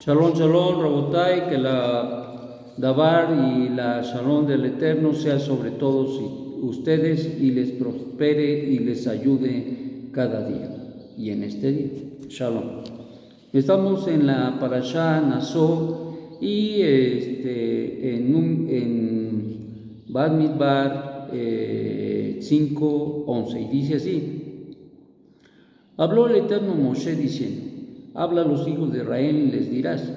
Shalom, shalom, Rabotai, que la Dabar y la Shalom del Eterno sea sobre todos ustedes y les prospere y les ayude cada día y en este día. Shalom. Estamos en la Parashá Naso y en Bad Midbar 5:11 y dice así: habló el Eterno a Moshe diciendo: habla a los hijos de Israel y les dirás: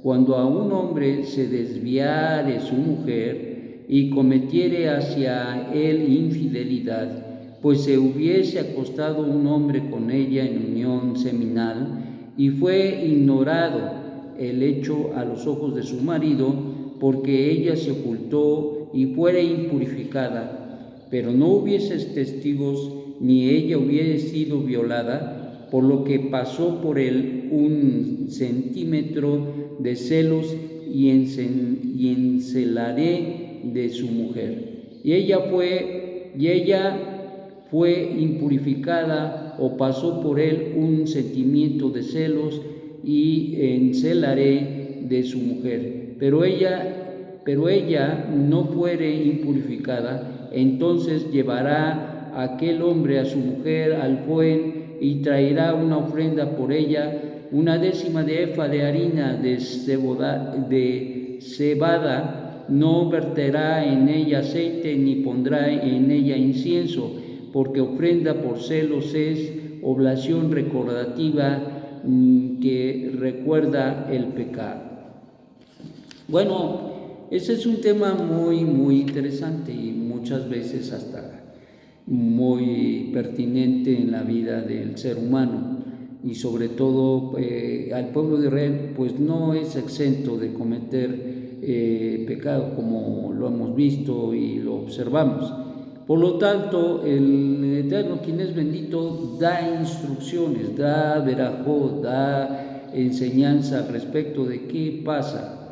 cuando a un hombre se desviare su mujer y cometiere hacia él infidelidad, pues se hubiese acostado un hombre con ella en unión seminal, y fue ignorado el hecho a los ojos de su marido, porque ella se ocultó y fuere impurificada, pero no hubiese testigos, ni ella hubiese sido violada, por lo que pasó por él 1 centímetro de celos y encelaré de su mujer. Y ella fue impurificada, o pasó por él 1 sentimiento de celos y encelaré de su mujer. Pero ella no fuere impurificada, entonces llevará aquel hombre a su mujer al Cohen y traerá una ofrenda por ella, 1/10 de efa de harina de cebada, no verterá en ella aceite ni pondrá en ella incienso, porque ofrenda por celos es oblación recordativa que recuerda el pecado. Bueno, ese es un tema muy interesante y muchas veces hasta muy pertinente en la vida del ser humano, y sobre todo al pueblo de Israel pues no es exento de cometer pecado, como lo hemos visto y lo observamos. Por lo tanto, el Eterno, quien es bendito, da instrucciones, da verajot, da enseñanza respecto de qué pasa.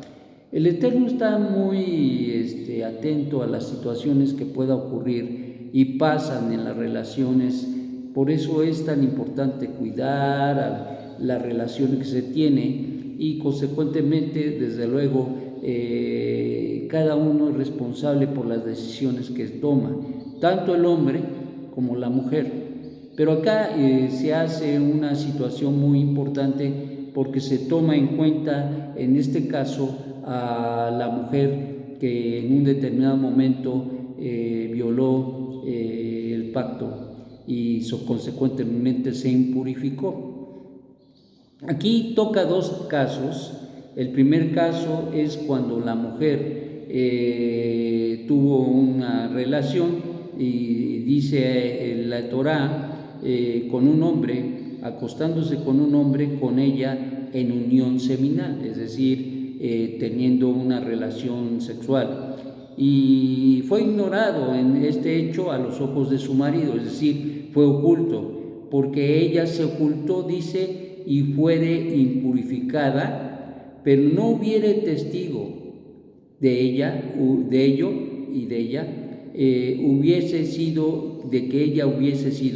El Eterno está muy atento a las situaciones que pueda ocurrir y pasan en las relaciones. Por eso es tan importante cuidar a las relaciones que se tiene, y consecuentemente, desde luego, cada uno es responsable por las decisiones que toma, tanto el hombre como la mujer. Pero acá se hace una situación muy importante, porque se toma en cuenta, en este caso, a la mujer que en un determinado momento violó el pacto y consecuentemente se impurificó. Aquí toca dos casos. El primer caso es cuando la mujer tuvo una relación, y dice la Torá, con un hombre, acostándose con un hombre, con ella en unión seminal, es decir, teniendo una relación sexual, y fue ignorado en este hecho a los ojos de su marido, es decir, fue oculto, porque ella se ocultó, dice, y fuere impurificada, pero no hubiere testigo de ello y de ella, hubiese sido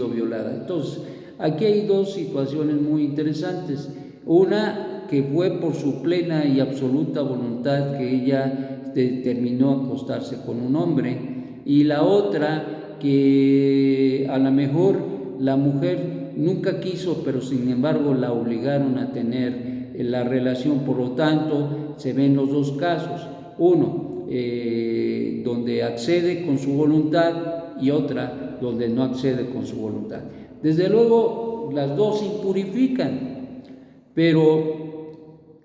violada. Entonces, aquí hay dos situaciones muy interesantes. Una, que fue por su plena y absoluta voluntad que ella determinó acostarse con un hombre, y la otra, que a lo mejor la mujer nunca quiso, pero sin embargo la obligaron a tener la relación. Por lo tanto, se ven los dos casos: uno donde accede con su voluntad, y otra donde no accede con su voluntad. Desde luego las dos impurifican, pero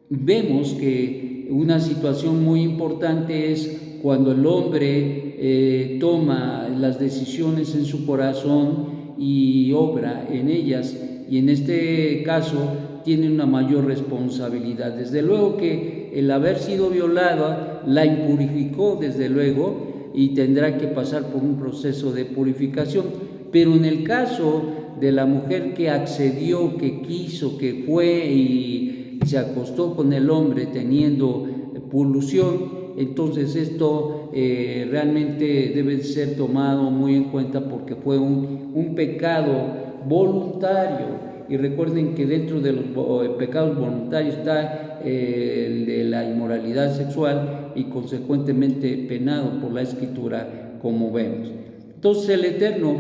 vemos que una situación muy importante es cuando el hombre toma las decisiones en su corazón y obra en ellas, y en este caso tiene una mayor responsabilidad. Desde luego que el haber sido violada la impurificó, desde luego, y tendrá que pasar por un proceso de purificación. Pero en el caso de la mujer que accedió, que quiso, que fue y se acostó con el hombre teniendo polución, entonces esto realmente debe ser tomado muy en cuenta, porque fue un pecado voluntario. Y recuerden que dentro de los pecados voluntarios está el de la inmoralidad sexual y consecuentemente penado por la Escritura, como vemos. Entonces el Eterno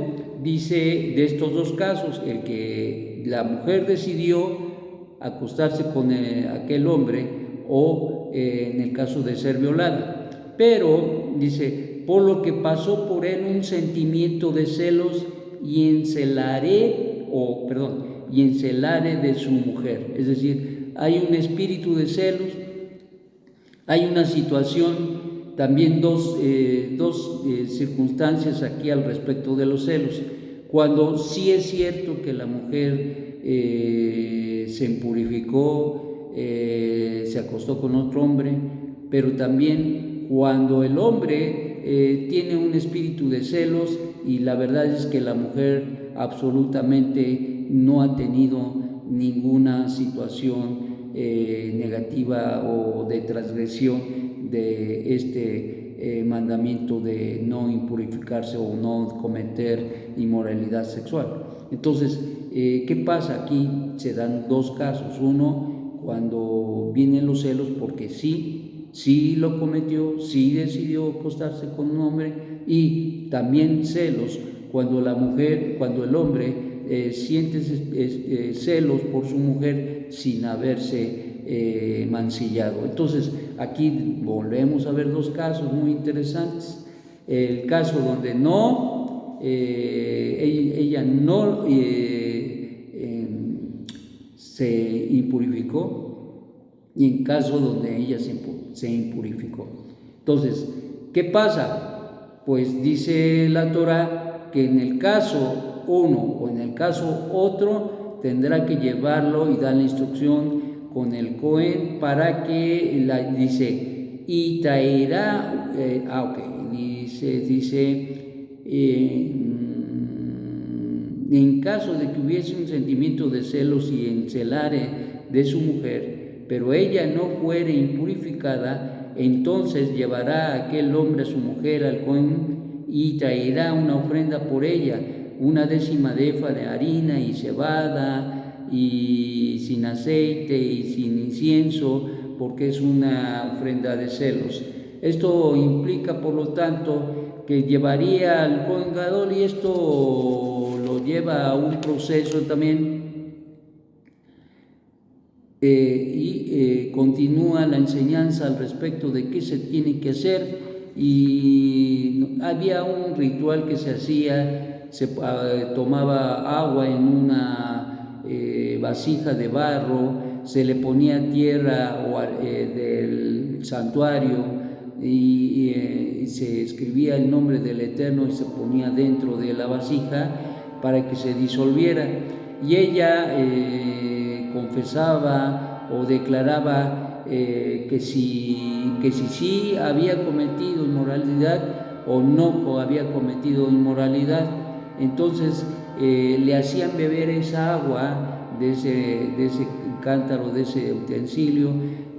dice de estos dos casos, el que la mujer decidió acostarse con aquel hombre o en el caso de ser violada, pero dice, por lo que pasó por él un sentimiento de celos y encelare de su mujer. Es decir, hay un espíritu de celos, hay una situación, también dos circunstancias aquí al respecto de los celos. Cuando sí es cierto que la mujer se impurificó, se acostó con otro hombre, pero también cuando el hombre tiene un espíritu de celos y la verdad es que la mujer absolutamente no ha tenido ninguna situación negativa o de transgresión de este mandamiento de no impurificarse o no cometer inmoralidad sexual. Entonces, ¿qué pasa? Aquí se dan dos casos. Uno, cuando vienen los celos porque sí lo cometió, sí decidió acostarse con un hombre, y también celos cuando el hombre siente celos por su mujer sin haberse mancillado. Entonces aquí volvemos a ver dos casos muy interesantes. El caso donde ella no se impurificó, y en caso donde ella se impurificó. Entonces, ¿qué pasa? Pues dice la Torah que en el caso uno o en el caso otro tendrá que llevarlo y dar la instrucción con el Cohen para que dice, y traerá, en caso de que hubiese un sentimiento de celos y encelare de su mujer, pero ella no fuere impurificada, entonces llevará a aquel hombre a su mujer al Cohen y traerá una ofrenda por ella, 1/10 de efa de harina y cebada, y sin aceite y sin incienso, porque es una ofrenda de celos. Esto implica, por lo tanto, que llevaría al Cohen Gadol, y esto lo lleva a un proceso también, y continúa la enseñanza al respecto de qué se tiene que hacer. Y había un ritual que se hacía, se tomaba agua en una vasija de barro, se le ponía tierra del santuario y se escribía el nombre del Eterno y se ponía dentro de la vasija para que se disolviera, y ella confesaba o declaraba que si había cometido inmoralidad o no había cometido inmoralidad. Entonces le hacían beber esa agua de ese cántaro, de ese utensilio,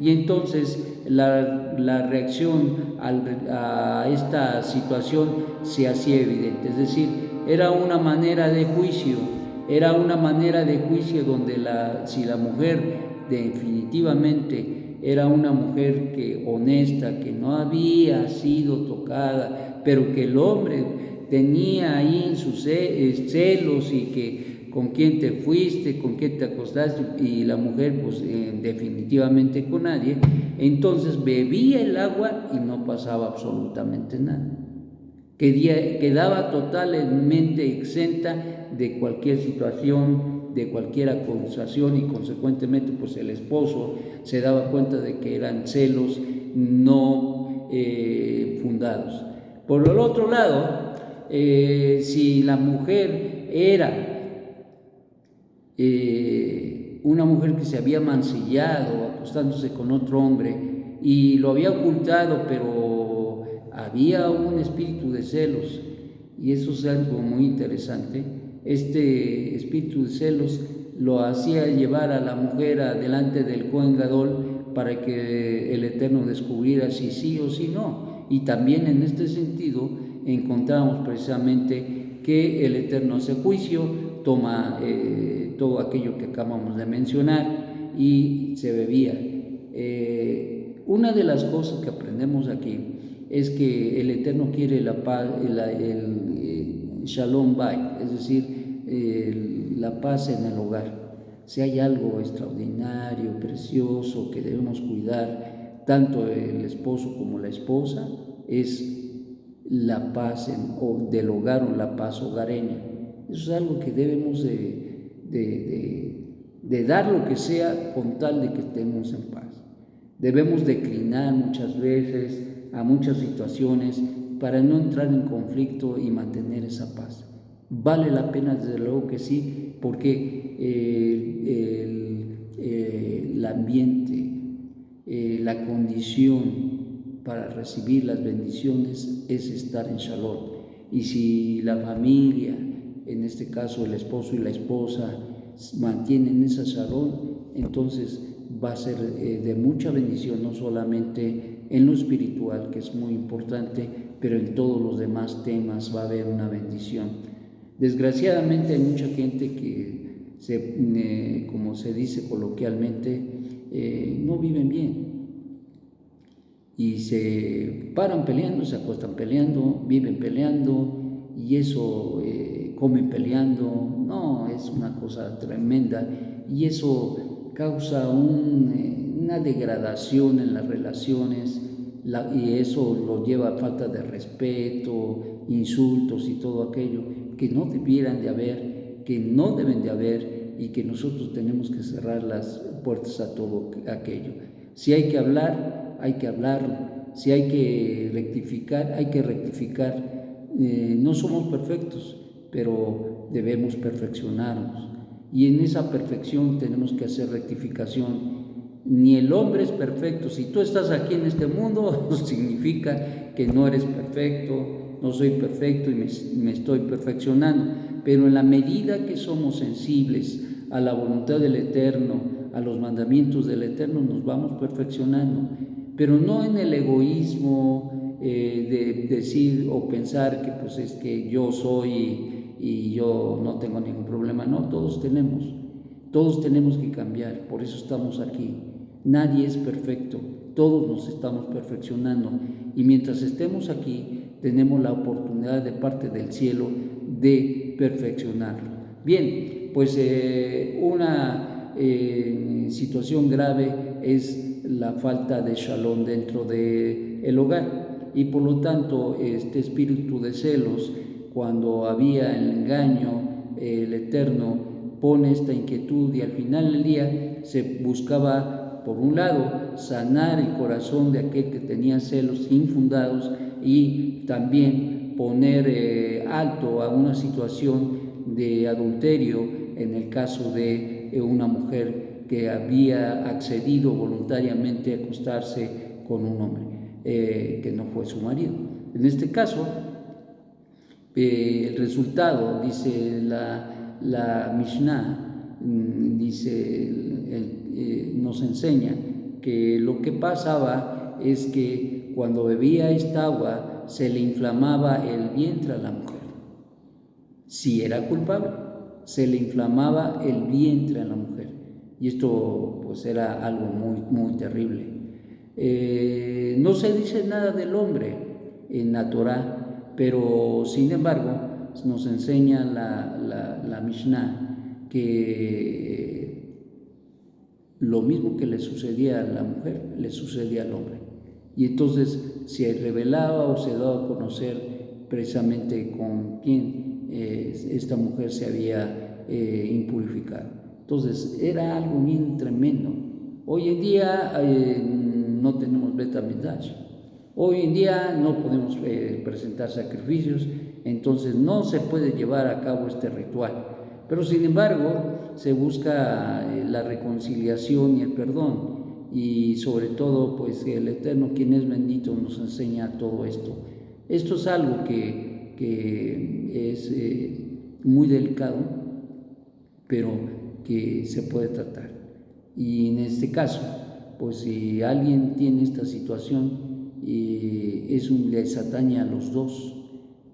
y entonces la reacción a esta situación se hacía evidente. Es decir, era una manera de juicio, donde si la mujer definitivamente era una mujer honesta, que no había sido tocada, pero que el hombre tenía ahí sus celos, y que con quién te fuiste, con quién te acostaste, y la mujer pues definitivamente con nadie, entonces bebía el agua y no pasaba absolutamente nada. Quedaba totalmente exenta de cualquier situación, de cualquier acusación, y consecuentemente pues el esposo se daba cuenta de que eran celos no fundados. Por el otro lado, si la mujer era una mujer que se había mancillado acostándose con otro hombre y lo había ocultado, pero había un espíritu de celos, y eso es algo muy interesante. Este espíritu de celos lo hacía llevar a la mujer delante del Cohen Gadol para que el Eterno descubriera si sí o si no. Y también en este sentido encontramos precisamente que el Eterno hace juicio, toma todo aquello que acabamos de mencionar y se bebía. Una de las cosas que aprendemos aquí es que el Eterno quiere la paz, el Shalom Bayit, es decir, la paz en el hogar. Si hay algo extraordinario, precioso, que debemos cuidar, tanto el esposo como la esposa, es la paz del hogar o la paz hogareña. Eso es algo que debemos de dar lo que sea con tal de que estemos en paz. Debemos declinar muchas veces a muchas situaciones para no entrar en conflicto y mantener esa paz. Vale la pena, desde luego que sí, porque el ambiente, la condición para recibir las bendiciones es estar en Shalom. Y si la familia, en este caso el esposo y la esposa, mantienen esa Shalom, entonces va a ser de mucha bendición, no solamente en lo espiritual, que es muy importante, pero en todos los demás temas va a haber una bendición. Desgraciadamente hay mucha gente que, como se dice coloquialmente, no viven bien y se paran peleando, se acuestan peleando, viven peleando y eso, comen peleando. No, es una cosa tremenda y eso causa una degradación en las relaciones y eso lo lleva a falta de respeto, insultos y todo aquello que no debieran de haber, que no deben de haber y que nosotros tenemos que cerrar las puertas a todo aquello. Si hay que hablar, hay que hablarlo. Si hay que rectificar, hay que rectificar. No somos perfectos, pero debemos perfeccionarnos. Y en esa perfección tenemos que hacer rectificación. Ni el hombre es perfecto. Si tú estás aquí en este mundo, significa que no eres perfecto, no soy perfecto y me estoy perfeccionando. Pero en la medida que somos sensibles a la voluntad del Eterno, a los mandamientos del Eterno, nos vamos perfeccionando. Pero no en el egoísmo de decir o pensar que pues es que yo soy y yo no tengo ningún problema. No, todos tenemos que cambiar, por eso estamos aquí. Nadie es perfecto, todos nos estamos perfeccionando y mientras estemos aquí tenemos la oportunidad de parte del cielo de perfeccionarlo. Bien, pues una situación grave es la falta de shalom dentro del hogar y por lo tanto este espíritu de celos, cuando había el engaño, el Eterno pone esta inquietud y al final del día se buscaba, por un lado, sanar el corazón de aquel que tenía celos infundados y también poner alto a una situación de adulterio en el caso de una mujer que había accedido voluntariamente a acostarse con un hombre que no fue su marido. En este caso, el resultado, dice la Mishnah, nos enseña que lo que pasaba es que cuando bebía esta agua se le inflamaba el vientre a la mujer. Si era culpable, se le inflamaba el vientre a la mujer. Y esto pues era algo muy, muy terrible. No se dice nada del hombre en la Torá, pero sin embargo nos enseña la Mishnah que lo mismo que le sucedía a la mujer, le sucedía al hombre. Y entonces se revelaba o se daba a conocer precisamente con quién esta mujer se había impurificado. Entonces era algo bien tremendo. Hoy en día no tenemos Bet HaMikdash. Hoy en día no podemos presentar sacrificios, entonces no se puede llevar a cabo este ritual. Pero sin embargo se busca la reconciliación y el perdón y sobre todo pues el Eterno, quien es bendito, nos enseña todo esto. Esto es algo que es muy delicado, pero que se puede tratar. Y en este caso, pues si alguien tiene esta situación, les atañe a los dos.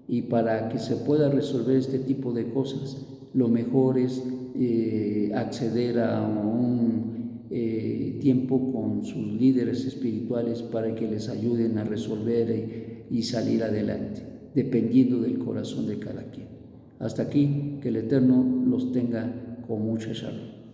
Y para que se pueda resolver este tipo de cosas, lo mejor es acceder a un tiempo con sus líderes espirituales para que les ayuden a resolver y salir adelante, dependiendo del corazón de cada quien. Hasta aquí, que el Eterno los tenga con mucha shalom.